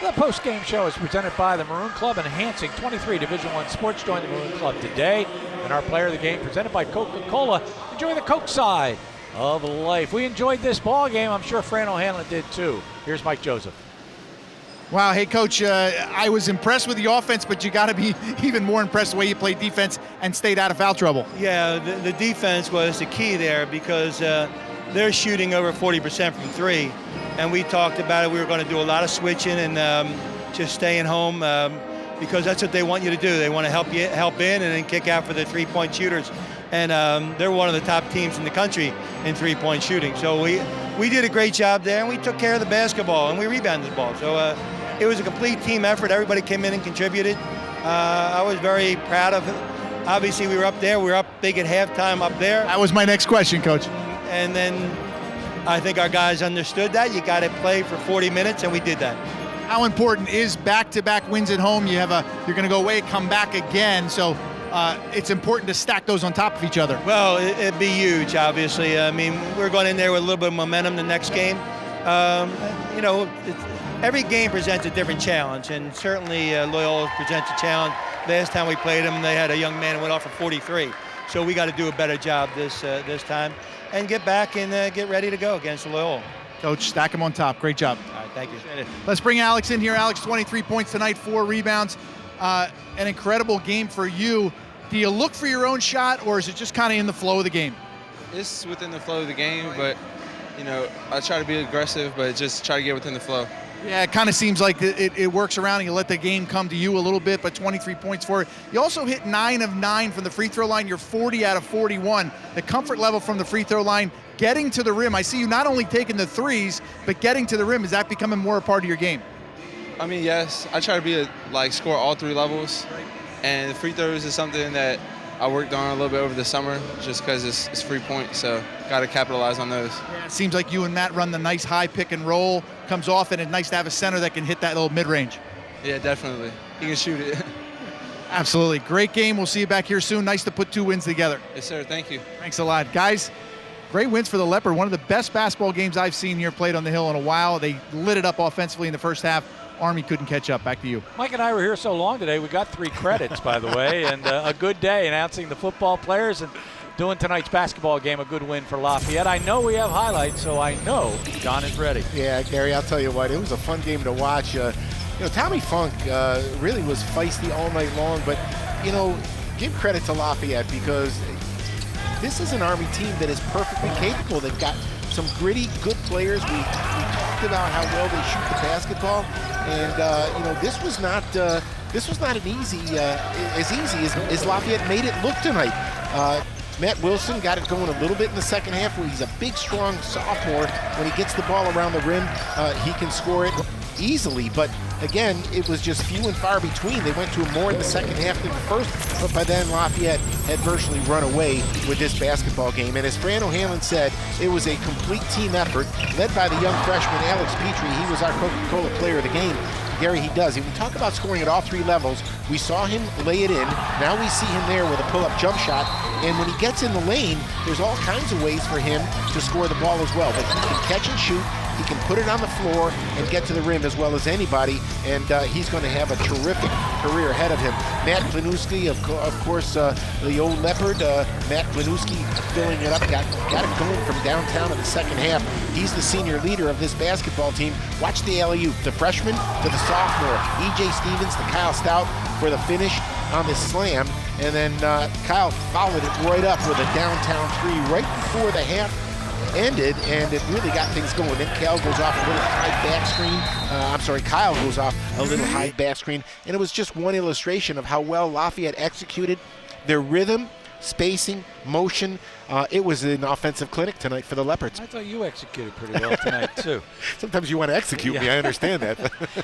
The postgame show is presented by the Maroon Club, enhancing 23 Division I sports. Join the Maroon Club today. And our player of the game presented by Coca-Cola. Enjoy the Coke side of life. We enjoyed this ball game. I'm sure Fran O'Hanlon did too. Here's Mike Joseph. Wow, hey Coach, I was impressed with the offense, but you got to be even more impressed the way you played defense and stayed out of foul trouble. Yeah, the defense was the key there because they're shooting over 40% from three, and we talked about it. We were going to do a lot of switching and just staying home because that's what they want you to do. They want to help in and then kick out for the three-point shooters, and they're one of the top teams in the country in three-point shooting. So we did a great job there, and we took care of the basketball and we rebounded the ball. So it was a complete team effort. Everybody came in and contributed. I was very proud of it. Obviously, we were up there. We were up big at halftime up there. That was my next question, Coach. And then I think our guys understood that. You got to play for 40 minutes, and we did that. How important is back-to-back wins at home? You're going to go away, come back again. So it's important to stack those on top of each other. Well, it'd be huge, obviously. I mean, we're going in there with a little bit of momentum the next game. Every game presents a different challenge, and certainly Loyola presents a challenge. Last time we played them, they had a young man who went off for 43. So we got to do a better job this time and get back and get ready to go against Loyola. Coach, stack them on top. Great job. All right, thank you. Let's bring Alex in here. Alex, 23 points tonight, 4 rebounds. An incredible game for you. Do you look for your own shot, or is it just kind of in the flow of the game? It's within the flow of the game, but, I try to be aggressive, but just try to get within the flow. Yeah, it kind of seems like it works around and you let the game come to you a little bit, but 23 points for it. You also hit 9 of 9 from the free throw line. You're 40 out of 41. The comfort level from the free throw line, getting to the rim. I see you not only taking the threes, but getting to the rim. Is that becoming more a part of your game? I mean, yes. I try to be score all 3 levels. Right. And the free throws is something that I worked on a little bit over the summer just because it's free points, so got to capitalize on those. Yeah, it seems like you and Matt run the nice high pick and roll. Comes off, and it's nice to have a center that can hit that little mid-range. Yeah, definitely. He can shoot it. Absolutely. Great game. We'll see you back here soon. Nice to put 2 wins together. Yes, sir. Thank you. Thanks a lot. Guys, great wins for the Leopard. One of the best basketball games I've seen here played on the Hill in a while. They lit it up offensively in the first half. Army couldn't catch up. Back to you. Mike and I were here so long today, we got 3 credits, by the way, and a good day announcing the football players and doing tonight's basketball game. A good win for Lafayette. I know we have highlights, so I know John is ready. Yeah, Gary, I'll tell you what, it was a fun game to watch. Tommy Funk really was feisty all night long, but, give credit to Lafayette because this is an Army team that is perfectly capable. They've got some gritty, good players. We talked about how well they shoot the basketball, and this was not an easy as Lafayette made it look tonight. Matt Wilson got it going a little bit in the second half where he's a big, strong sophomore. When he gets the ball around the rim, he can score it easily. But again, it was just few and far between. They went to him more in the second half than the first, but by then Lafayette had virtually run away with this basketball game. And as Fran O'Hanlon said, it was a complete team effort led by the young freshman Alex Petrie. He was our Coca-Cola player of the game. Gary, he does. If we talk about scoring at all 3 levels, we saw him lay it in. Now we see him there with a pull-up jump shot. And when he gets in the lane, there's all kinds of ways for him to score the ball as well. But he can catch and shoot. He can put it on the floor and get to the rim as well as anybody, and he's going to have a terrific career ahead of him. Matt Planuski, of course, the old Leopard. Matt Planuski filling it up, got it going from downtown in the second half. He's the senior leader of this basketball team. Watch the alley-oop. The freshman to the sophomore. E.J. Stevens to Kyle Stout for the finish on this slam, and then Kyle followed it right up with a downtown 3 right before the half ended, and it really got things going. Then Kyle goes off a little high back screen. Kyle goes off a little high back screen, and it was just one illustration of how well Lafayette executed their rhythm, spacing, motion. It was an offensive clinic tonight for the Leopards. I thought you executed pretty well tonight, too. Sometimes you want to execute me, I understand that.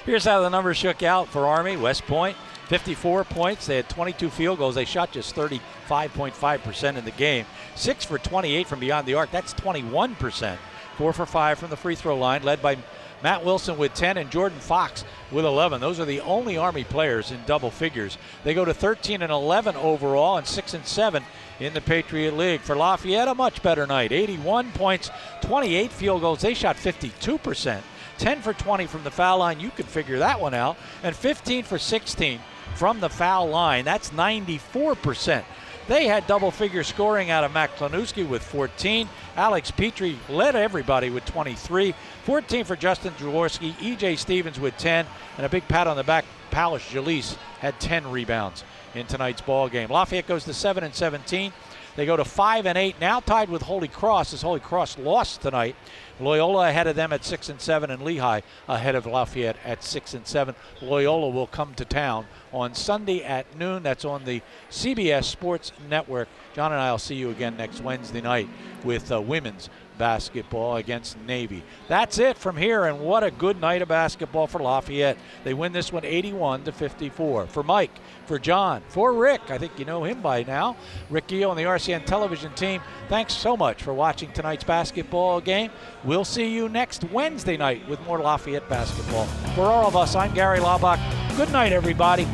Here's how the numbers shook out for Army. West Point, 54 points. They had 22 field goals. They shot just 35.5% in the game. 6 for 28 from beyond the arc. That's 21%. 4 for 5 from the free throw line, led by Matt Wilson with 10 and Jordan Fox with 11. Those are the only Army players in double figures. They go to 13 and 11 overall and 6 and 7 in the Patriot League. For Lafayette, a much better night. 81 points, 28 field goals. They shot 52%. 10 for 20 from the foul line. You could figure that one out. And 15 for 16 from the foul line. That's 94%. They had double-figure scoring out of Matt Klanuski with 14. Alex Petrie led everybody with 23. 14 for Justin Jaworski. E.J. Stevens with 10. And a big pat on the back. Palace Jalise had 10 rebounds in tonight's ball game. Lafayette goes to 7-17. They go to 5-8, now tied with Holy Cross, as Holy Cross lost tonight. Loyola ahead of them at 6-7, and Lehigh ahead of Lafayette at 6-7. Loyola will come to town on Sunday at noon. That's on the CBS Sports Network. John and I will see you again next Wednesday night with women's basketball against Navy. That's it from here, and what a good night of basketball for Lafayette. They win this one 81-54. For Mike, for John, for Rick, I think you know him by now, Rick Gio and the RCN television team, thanks so much for watching tonight's basketball game. We'll see you next Wednesday night with more Lafayette basketball. For all of us, I'm Gary Laubach. Good night, everybody.